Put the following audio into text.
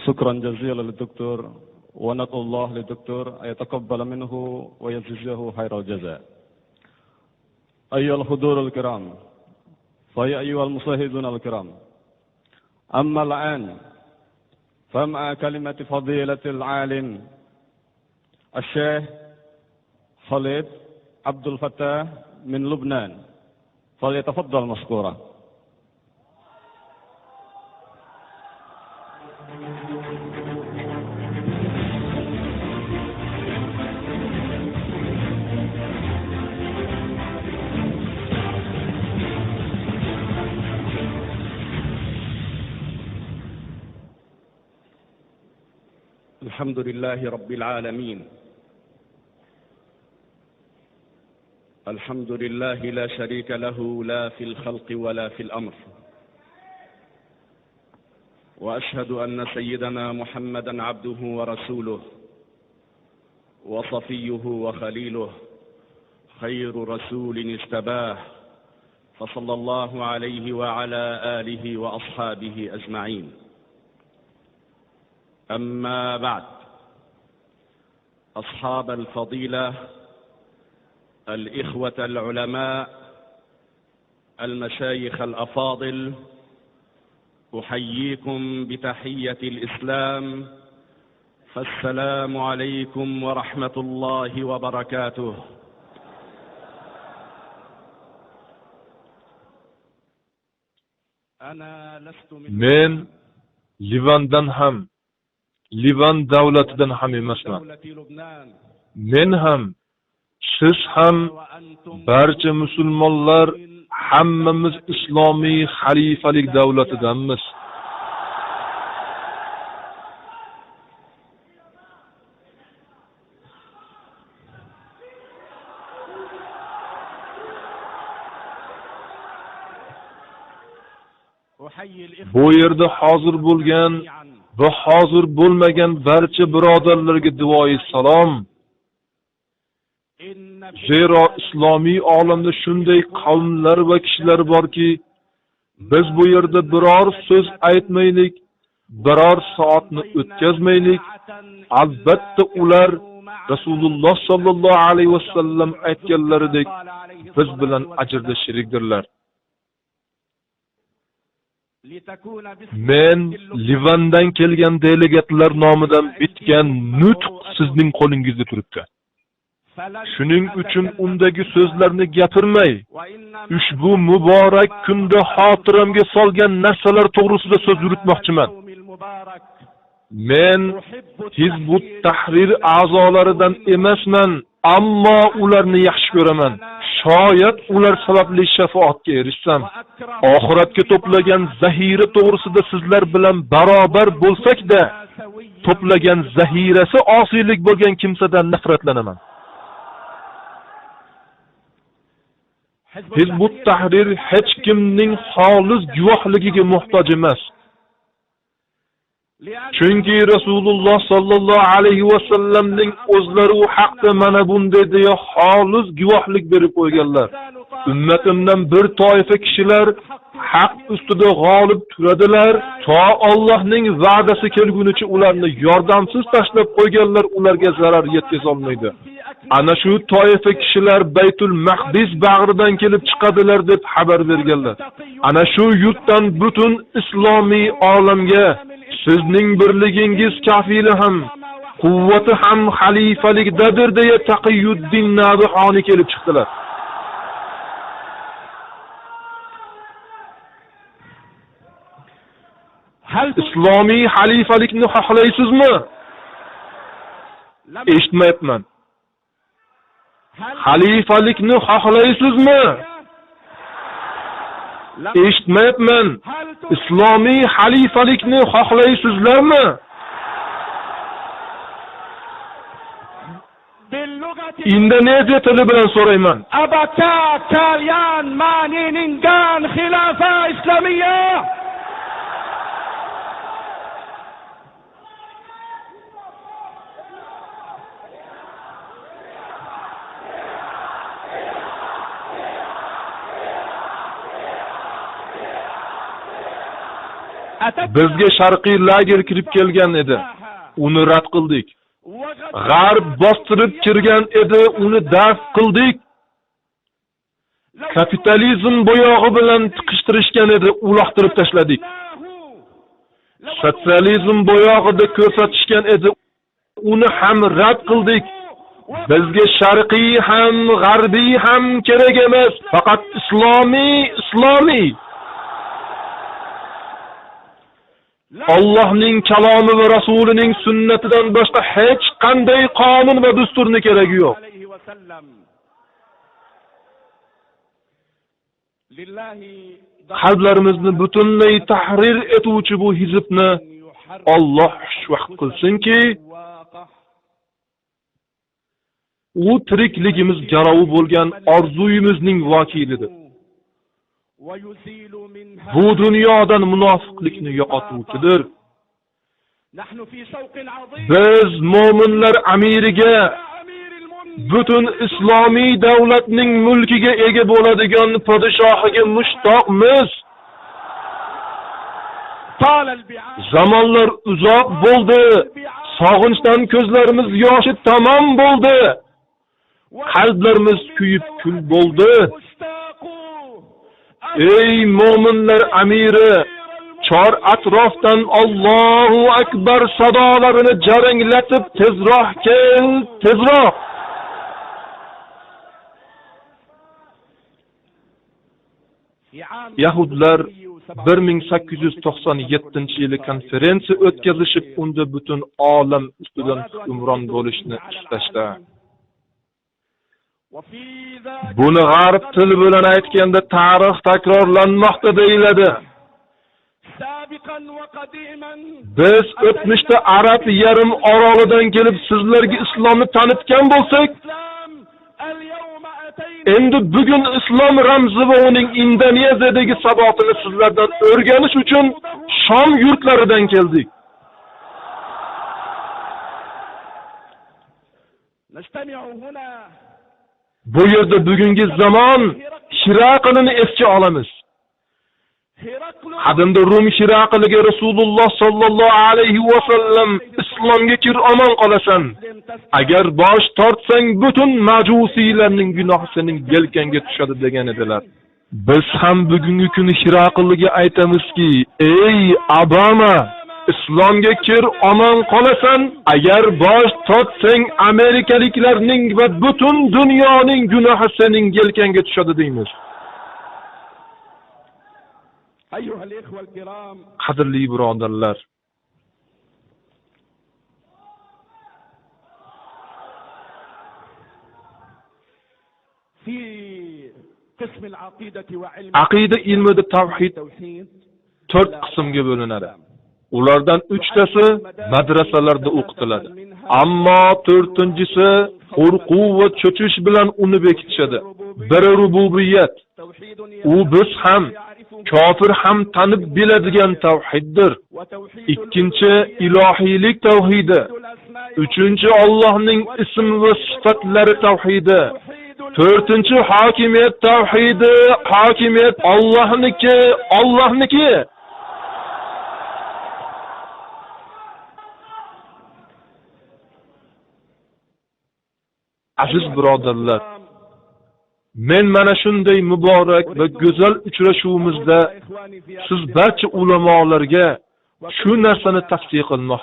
شكرا جزيلا للدكتور، وندعو الله للدكتور أن يتقبل منه ويجزيه خير الجزاء. أيها الحضور الكرام، فيا أيها المشاهدون الكرام، أما الآن فمع كلمة فضيلة العالم الشيخ خالد عبد الفتاح من لبنان، فليتفضل مشكورا. الحمد لله رب العالمين، الحمد لله لا شريك له لا في الخلق ولا في الأمر، وأشهد أن سيدنا محمدا عبده ورسوله وصفيه وخليله، خير رسول اجتباه، فصلى الله عليه وعلى آله وأصحابه أجمعين. أما بعد، أصحاب الفضيلة، الإخوة العلماء، المشايخ الأفاضل، أحييكم بتحية الإسلام، فالسلام عليكم ورحمة الله وبركاته. أنا لست من Livandan ham, Livan davlatidan ham emasman. Men ham, siz ham, barcha musulmonlar hammamiz islomiy xalifalik davlatidanmiz. Bu yerda hozir bo'lgan va hozir bo'lmagan barcha birodarlarga duoyi salom. Zero islomiy olamda shunday qavmlar va kishilar borki, biz bu yerda biror so'z aytmaylik, biror soatni o'tkazmaylik. Albatta ular Rasululloh sallallohu alayhi vasallam aytganlaridek biz bilan ajrda sherikdirlar. Men Livandan kelgan delegatlar nomidan bitgan nutq sizning qo'lingizda turibdi. Shuning uchun undagi so'zlarni gapirmay, ushbu muborak kunda xotiramga solgan narsalar to'g'risida so'z yuritmoqchiman. Men Hizbut Tahrir a'zolaridan emasman, ammo ularni yaxshi ko'raman. Shoyat ular sababli shafoatga erishsam, oxiratga to'plagan zahira to'g'risida sizlar bilan barobar bo'lsak-da, to'plagan zahirasi osiylik bo'lgan kimsadan nafratlanaman. Hizbut Tahrir hech kimning xolis guvohligiga muhtoj emas. Chunki Rasululloh sallallohu alayhi vasallamning o'zlari u haqda mana bunday deya xolis guvohlik berib qo'yganlar. Ummatimdan bir toifa kishilar haq ustida g'olib turadilar, to Allohning va'dasi kelgunicha ularni yordamsiz tashlab qo'yganlar ularga zarar yetkaza olmaydi. Ana shu toifa kishilar Baytul Maqdis bag'ridan kelib chiqadilar deb xabar berganlar. Ana shu yurtdan butun islomiy olamga sizning birligingiz kafili ham, quvvati ham xalifalikdadir deya Taqiyuddin Nabihoniy kelib chiqdilar. Islomiy xalifalikni xohlaysizmi? Eshitmayapman. Xalifalikni xohlaysizmi? Eshitmayapman. Islomiy xalifalikni xohlaysizlarmi? Indoneziya tili bilan so'rayman. Abaka kalyan maniningan xilafa islomiya. Bizga sharqiy lager kirib kelgan edi. Uni rad qildik. G'arb bostirib kirgan edi, uni daf qildik. Kapitalizm bo'yog'i bilan tiqishtirishgan edi, uloqtirib tashladik. Sotsializm bo'yog'ida ko'rsatishgan edi, uni ham rad qildik. Bizga sharqiy ham, g'arbiy ham kerak emas, faqat islomiy. Allohning kalomi va rasulining sunnatidan boshqa hech qanday qonun va dasturning keragi yo'q. Qalblarimizni butunlay tahrir etuvchi bu hizbni Alloh xushvaqt qilsinki, u tirikligimiz garovi bo'lgan orzuyimizning vakilidir. Bu dunyodan munofiqlikni yo'qotuvchidir. Biz mo'minlar amiriga, butun islomiy davlatning mulkiga ega bo'ladigan podshohiga mushtoqmiz. Zamonlar uzoq bo'ldi. Sog'inchdan ko'zlarimiz yoshi tamom bo'ldi. Qalblarimiz kuyib kul bo'ldi. Ey mo'minlar amiri, chor atrofdan Allohu akbar sadolarini jaranglatib tezroq kel, tezroq. Yahudlar 1897-yili konferensiya o'tkazishib, unda butun olam ustidan hukmron bo'lishni istashdi. Buni g'arb tili bilan aytganda tarix takrorlanmoqda deyiladi. Biz o'tmishda Arab yarim orolidan kelib sizlarga islomni tanitgan bo'lsak, endi bugun islom ramzi va uning Indoneziyadagi sabotini sizlardan o'rganish uchun Shom yurtlaridan keldik. Bu yerda bugungi zamon Hiraqlini esga olamiz. Qadimda Rum Hiraqliga Rasululloh sallallohu alayhi va sallam islomga kir, omon qolasan. Agar bosh tortsang butun majusiylarning gunohi sening yelkangga tushadi degan edilar. Biz ham bugungi kuni Hiraqliga aytamizki, ey Obama, islomga kir, omon qolasan. Agar bosh tortsang amerikaliklarning va butun dunyoning gunohi sening yelkangga tushadi deymiz. Qadrli birodarlar, aqida ilmida tavhid 4 qismga bo'linadi. Ulardan 3tasi madrasalarda o'qitiladi. Ammo 4-tinchisi qo'rquv va cho'chish bilan uni bekitishadi. Biri rububiyat. U biz ham kofir ham tanib biladigan tavhiddir. Ikkinchi ilohiylik tavhidi. Uchinchi Allohning ism va sifatlari tavhidi. To'rtinchi hokimiyat tavhidi. Hokimiyat Allohniki. Aziz birodarlar, men mana shunday muborak va go'zal uchrashuvimizda siz barcha ulamolarga shu narsani tavsiya qilmoqchiman.